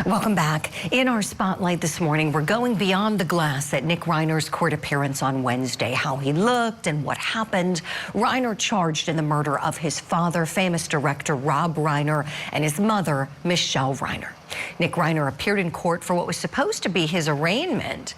Welcome back. In our spotlight this morning, we're going beyond the glass at Nick Reiner's court appearance on Wednesday, how he looked and what happened. Reiner charged in the murder of his father, famous director Rob Reiner, and his mother, Michele Reiner. Nick Reiner appeared in court for what was supposed to be his arraignment.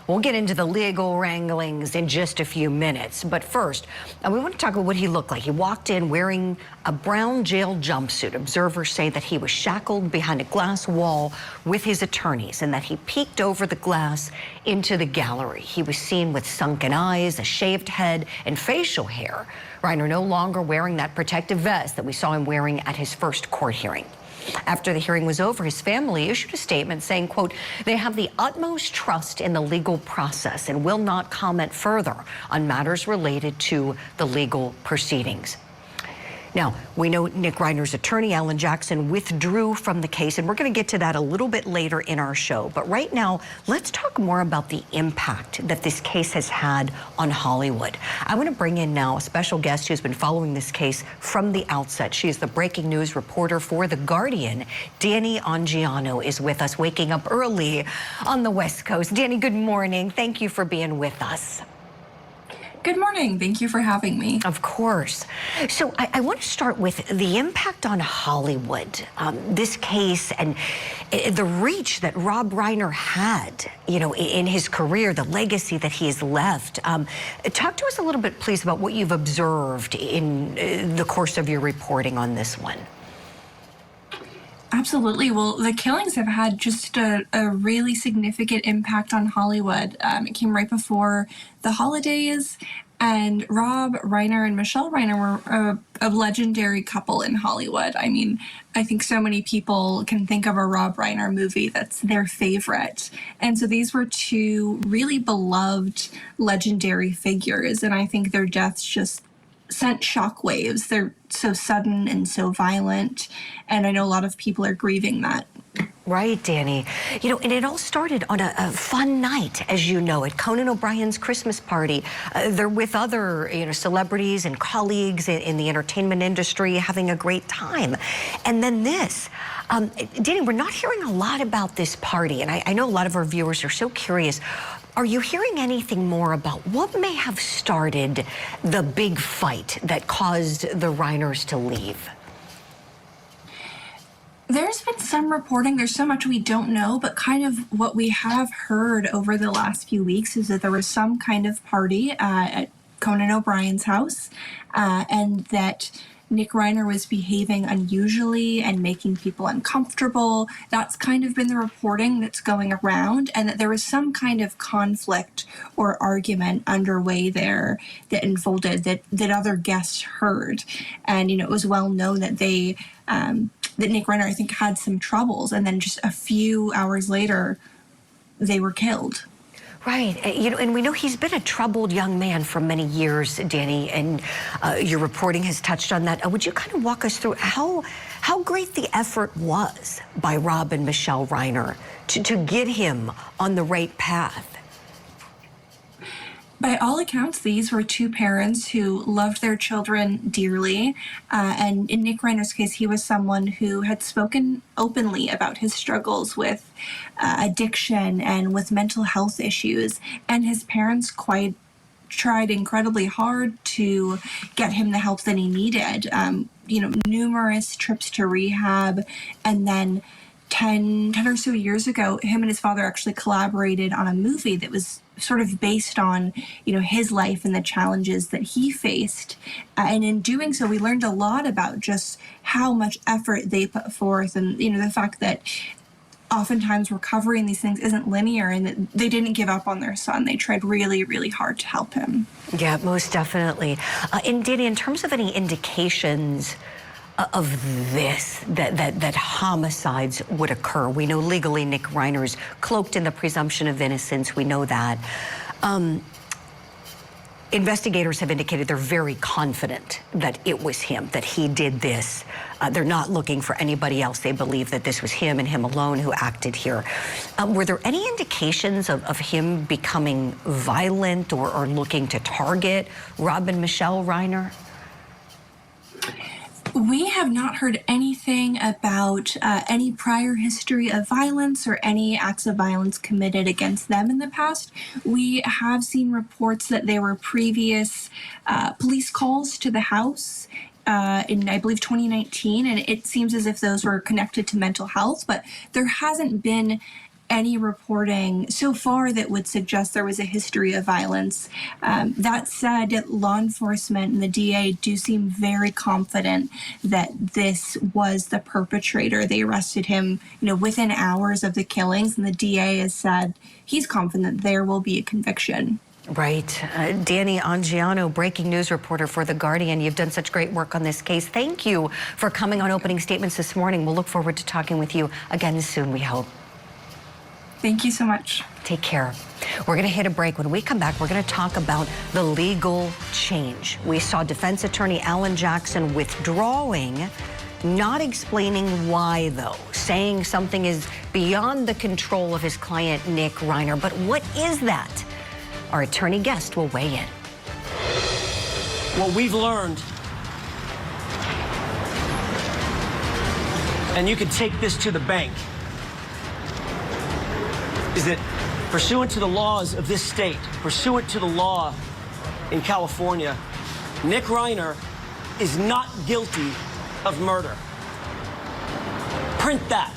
We'll get into the legal wranglings in just a few minutes. But first, we want to talk about what he looked like. He walked in wearing a brown jail jumpsuit. Observers say that he was shackled behind a glass wall with his attorneys and that he peeked over the glass into the gallery. He was seen with sunken eyes, a shaved head, and facial hair. Reiner no longer wearing that protective vest that we saw him wearing at his first court hearing. After the hearing was over, his family issued a statement saying, quote, they have the utmost trust in the legal process and will not comment further on matters related to the legal proceedings. Now, we know Nick Reiner's attorney, Alan Jackson, withdrew from the case, and we're going to get to that a little bit later in our show. But right now, let's talk more about the impact that this case has had on Hollywood. I want to bring in now a special guest who's been following this case from the outset. She is the breaking news reporter for The Guardian. Danny Angiano is with us, waking up early on the West Coast. Danny, good morning. Thank you for being with us. Good morning. Thank you for having me. Of course. So I want to start with the impact on Hollywood. This case and the reach that Rob Reiner had, you know, in his career, the legacy that he has left. Talk to us a little bit, please, about what you've observed in the course of your reporting on this one. Absolutely. Well, the killings have had just a really significant impact on Hollywood. It came right before the holidays, and Rob Reiner and Michele Reiner were a legendary couple in Hollywood. I mean, I think so many people can think of a Rob Reiner movie that's their favorite. And so these were two really beloved, legendary figures, and I think their deaths just sent shockwaves. They're so sudden and so violent, and I know a lot of people are grieving that. Right, Danny. You know, and it all started on a fun night, as you know, at Conan O'Brien's Christmas party. They're with other, you know, celebrities and colleagues in the entertainment industry, having a great time. And then this. Danny, we're not hearing a lot about this party, and I know a lot of our viewers are so curious. Are you hearing anything more about what may have started the big fight that caused the Reiners to leave? There's been some reporting. There's so much we don't know, but kind of what we have heard over the last few weeks is that there was some kind of party at Conan O'Brien's house, and that Nick Reiner was behaving unusually and making people uncomfortable. That's kind of been the reporting that's going around, and that there was some kind of conflict or argument underway there that unfolded that other guests heard. And, you know, it was well known that that Nick Reiner, I think, had some troubles, and then just a few hours later, they were killed. Right. You know, and we know he's been a troubled young man for many years, Danny, and your reporting has touched on that. Would you kind of walk us through how great the effort was by Rob and Michele Reiner to get him on the right path? By all accounts, these were two parents who loved their children dearly. And in Nick Reiner's case, he was someone who had spoken openly about his struggles with addiction and with mental health issues. And his parents tried incredibly hard to get him the help that he needed. You know, numerous trips to rehab, and then 10 or so years ago, him and his father actually collaborated on a movie that was sort of based on, you know, his life and the challenges that he faced. And in doing so, we learned a lot about just how much effort they put forth, and, you know, the fact that oftentimes recovery in these things isn't linear, and that they didn't give up on their son. They tried really, really hard to help him. Yeah, most definitely. And Danny, in terms of any indications of this, that homicides would occur. We know legally Nick Reiner is cloaked in the presumption of innocence. We know that. Investigators have indicated they're very confident that it was him, that he did this. They're not looking for anybody else. They believe that this was him and him alone who acted here. Were there any indications of him becoming violent or looking to target Rob and Michele Reiner? We have not heard anything about any prior history of violence or any acts of violence committed against them in the past. We have seen reports that there were previous police calls to the house in, I believe, 2019, and it seems as if those were connected to mental health, but there hasn't been any reporting so far that would suggest there was a history of violence. That said, law enforcement and the DA do seem very confident that this was the perpetrator. They arrested him, within hours of the killings, and the DA has said he's confident there will be a conviction. Right. Danny Angiano, breaking news reporter for The Guardian. You've done such great work on this case. Thank you for coming on Opening Statements this morning. We'll look forward to talking with you again soon, we hope. Thank you so much. Take care. We're going to hit a break. When we come back, we're going to talk about the legal change. We saw defense attorney Alan Jackson withdrawing, not explaining why, though, saying something is beyond the control of his client, Nick Reiner. But what is that? Our attorney guest will weigh in. What we've learned, and you can take this to the bank, is that pursuant to the laws of this state, pursuant to the law in California, Nick Reiner is not guilty of murder. Print that.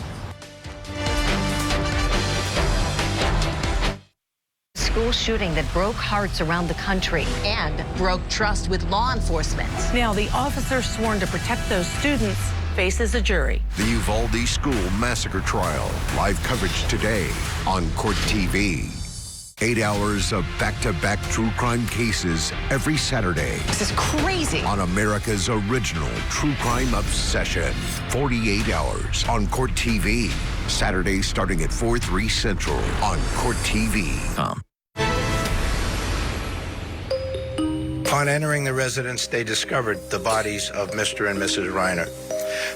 School shooting that broke hearts around the country and broke trust with law enforcement. Now, the officer sworn to protect those students faces a jury. The Uvalde School Massacre Trial. Live coverage today on Court TV. 8 hours of back-to-back true crime cases every Saturday. This is crazy. On America's original true crime obsession. 48 hours on Court TV. Saturday starting at 4/3 Central on Court TV. Upon entering the residence, they discovered the bodies of Mr. and Mrs. Reiner.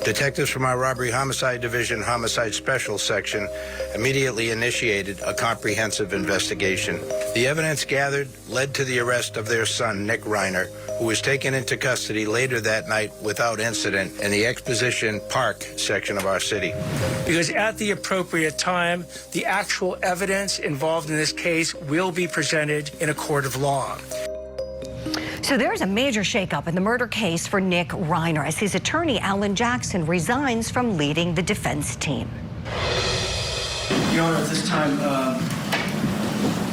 Detectives from our Robbery Homicide Division Homicide Special Section immediately initiated a comprehensive investigation. The evidence gathered led to the arrest of their son, Nick Reiner, who was taken into custody later that night without incident in the Exposition Park section of our city. Because at the appropriate time, the actual evidence involved in this case will be presented in a court of law. So there's a major shakeup in the murder case for Nick Reiner as his attorney, Alan Jackson, resigns from leading the defense team. Your Honor, at this time,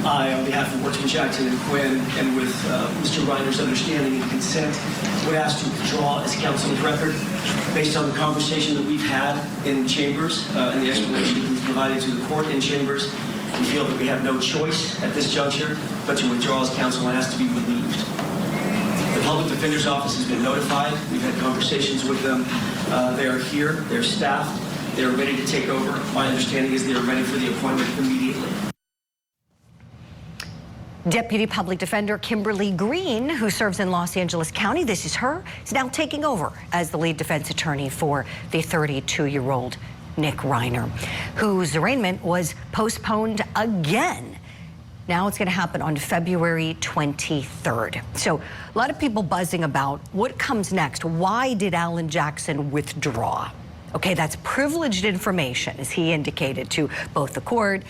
I, on behalf of Workman Jackson and Quinn, and with Mr. Reiner's understanding and consent, would ask to withdraw as counsel of record based on the conversation that we've had in chambers and the explanation that we've provided to the court in chambers. We feel that we have no choice at this juncture but to withdraw as counsel and ask to be relieved. The Public Defender's Office has been notified. We've had conversations with them. They are here. They're staffed. They're ready to take over. My understanding is they're ready for the appointment immediately. Deputy Public Defender Kimberly Green, who serves in Los Angeles County, this is her, is now taking over as the lead defense attorney for the 32-year-old Nick Reiner, whose arraignment was postponed again. Now it's going to happen on February 23rd. So a lot of people buzzing about what comes next. Why did Alan Jackson withdraw? Okay, that's privileged information, as he indicated to both the court,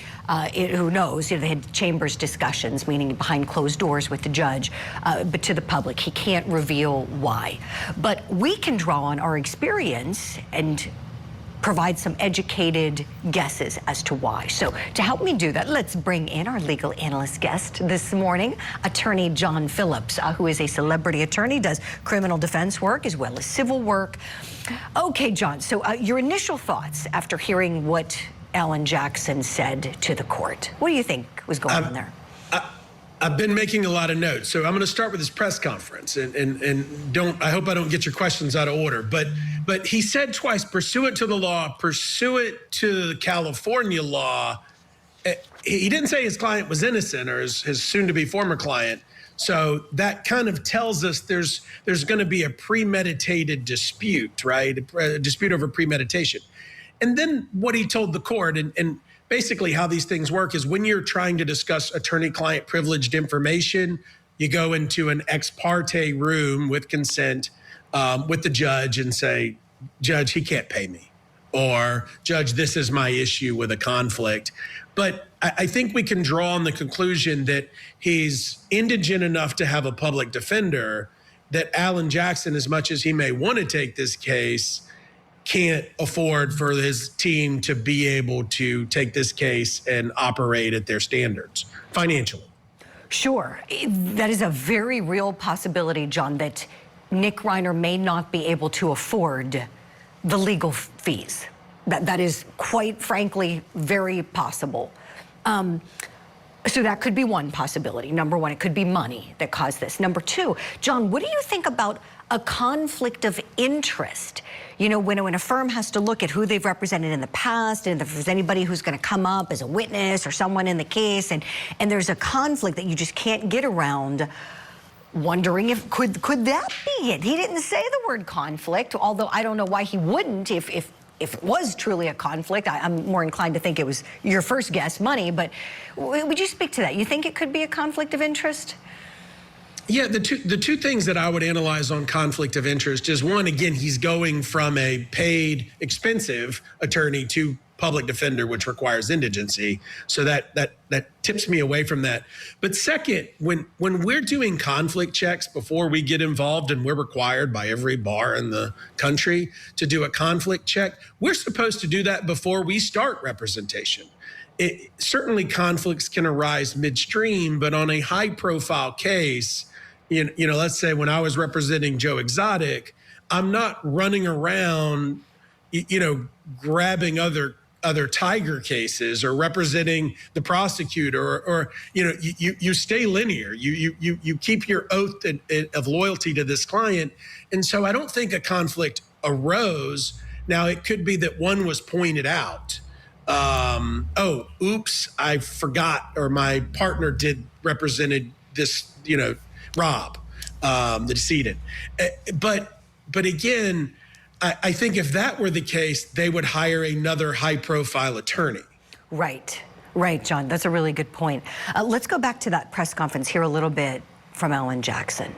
who knows, they had chambers discussions, meaning behind closed doors with the judge, but to the public, he can't reveal why. But we can draw on our experience and provide some educated guesses as to why. So to help me do that, let's bring in our legal analyst guest this morning, attorney John Phillips, who is a celebrity attorney, does criminal defense work as well as civil work. Okay, John, so your initial thoughts after hearing what Alan Jackson said to the court. What do you think was going on there? I've been making a lot of notes, so I'm going to start with his press conference, and I hope I don't get your questions out of order. But he said twice, pursuant to the law, pursuant to the California law. He didn't say his client was innocent, or his soon-to-be former client. So that kind of tells us there's going to be a premeditated dispute, right? A dispute over premeditation. And then what he told the court, and basically how these things work is when you're trying to discuss attorney-client privileged information, you go into an ex parte room with consent. with the judge and say, Judge, he can't pay me, or Judge, this is my issue with a conflict. But I think we can draw on the conclusion that he's indigent enough to have a public defender, that Alan Jackson, as much as he may want to take this case, can't afford for his team to be able to take this case and operate at their standards financially. Sure. That is a very real possibility, John, that Nick Reiner may not be able to afford the legal fees. That is, quite frankly, very possible. So that could be one possibility. Number one, it could be money that caused this. Number two, John, what do you think about a conflict of interest? You know, when a firm has to look at who they've represented in the past, and if there's anybody who's going to come up as a witness or someone in the case, and there's a conflict that you just can't get around, wondering if could that be it? He didn't say the word conflict, although I don't know why he wouldn't if it was truly a conflict. I'm more inclined to think it was your first guess, money, but would you speak to that? You think it could be a conflict of interest? Yeah, the two things that I would analyze on conflict of interest is, one, again, he's going from a paid, expensive attorney to public defender, which requires indigency. So that tips me away from that. But second, when we're doing conflict checks before we get involved, and we're required by every bar in the country to do a conflict check, we're supposed to do that before we start representation. Certainly conflicts can arise midstream, but on a high-profile case, you know, let's say when I was representing Joe Exotic, I'm not running around, you know, grabbing other Tiger cases or representing the prosecutor, or you know, you stay linear. You keep your oath of loyalty to this client, and so I don't think a conflict arose. Now it could be that one was pointed out. Oh, oops, I forgot, or my partner represented this, you know, Rob, the decedent. But again, I think if that were the case, they would hire another high-profile attorney. Right, John. That's a really good point. Let's go back to that press conference, hear a little bit from Alan Jackson.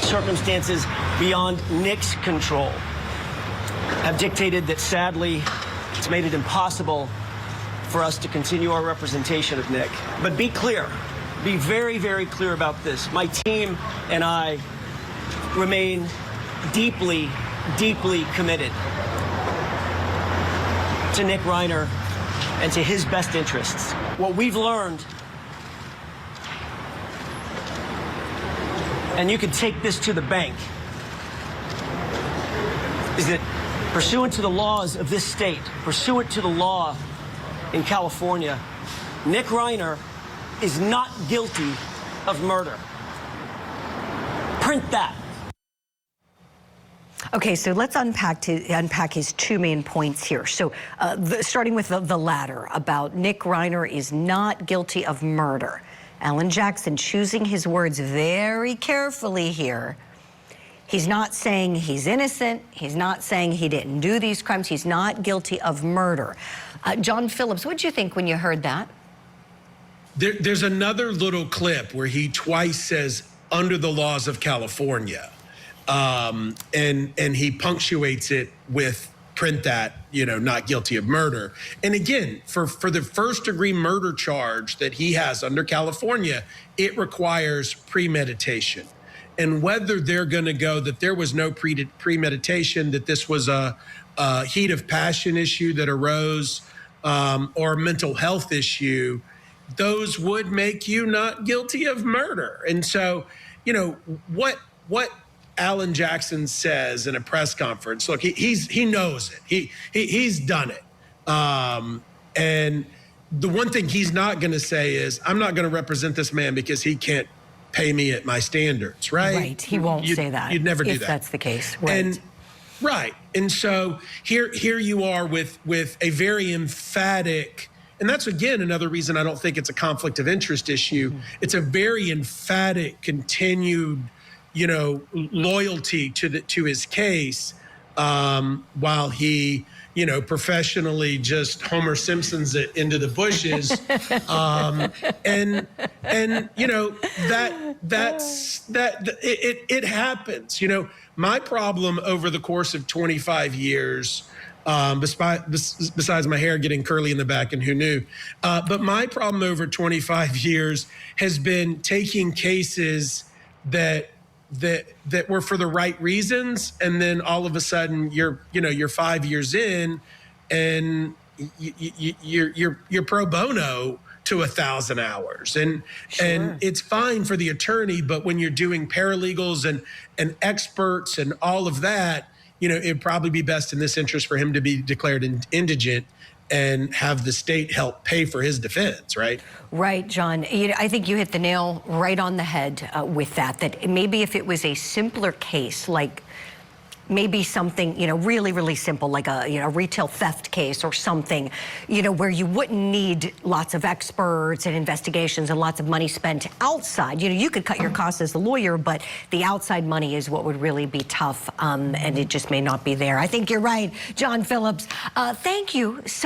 Circumstances beyond Nick's control have dictated that, sadly, it's made it impossible for us to continue our representation of Nick. But be clear, be very, very clear about this. My team and I remain deeply, deeply committed to Nick Reiner and to his best interests. What we've learned, and you can take this to the bank, is that pursuant to the laws of this state, pursuant to the law in California, Nick Reiner is not guilty of murder. Print that. Okay, so let's unpack his two main points here. So starting with the latter, about Nick Reiner is not guilty of murder. Alan Jackson choosing his words very carefully here. He's not saying he's innocent. He's not saying he didn't do these crimes. He's not guilty of murder. John Phillips, what did you think when you heard that? There's another little clip where he twice says, under the laws of California. And he punctuates it with, print that, you know, not guilty of murder. And again, for the first degree murder charge that he has under California, it requires premeditation. And whether they're going to go that there was no premeditation, that this was a heat of passion issue that arose, or a mental health issue, those would make you not guilty of murder. And so, you know, what Alan Jackson says in a press conference, look, he knows it. He's done it. And the one thing he's not going to say is, I'm not going to represent this man because he can't pay me at my standards, right? Right. He won't say that. You'd never do that. If that's the case. Right. And so here you are with a very emphatic, and that's again another reason I don't think it's a conflict of interest issue. Mm-hmm. It's a very emphatic, continued, you know, loyalty to his case, while he, professionally just Homer Simpsons it into the bushes. It happens. My problem over the course of 25 years, besides my hair getting curly in the back, and who knew, but my problem over 25 years has been taking cases that were for the right reasons, and then all of a sudden you're 5 years in, and you're pro bono to 1,000 hours, and it's fine for the attorney, but when you're doing paralegals and experts and all of that, it'd probably be best in this interest for him to be declared indigent and have the state help pay for his defense, right? Right, John. I think you hit the nail right on the head with that maybe if it was a simpler case, like maybe something, really, really simple, like a retail theft case or something, where you wouldn't need lots of experts and investigations and lots of money spent outside. You could cut your costs as a lawyer, but the outside money is what would really be tough, and it just may not be there. I think you're right, John Phillips. Thank you so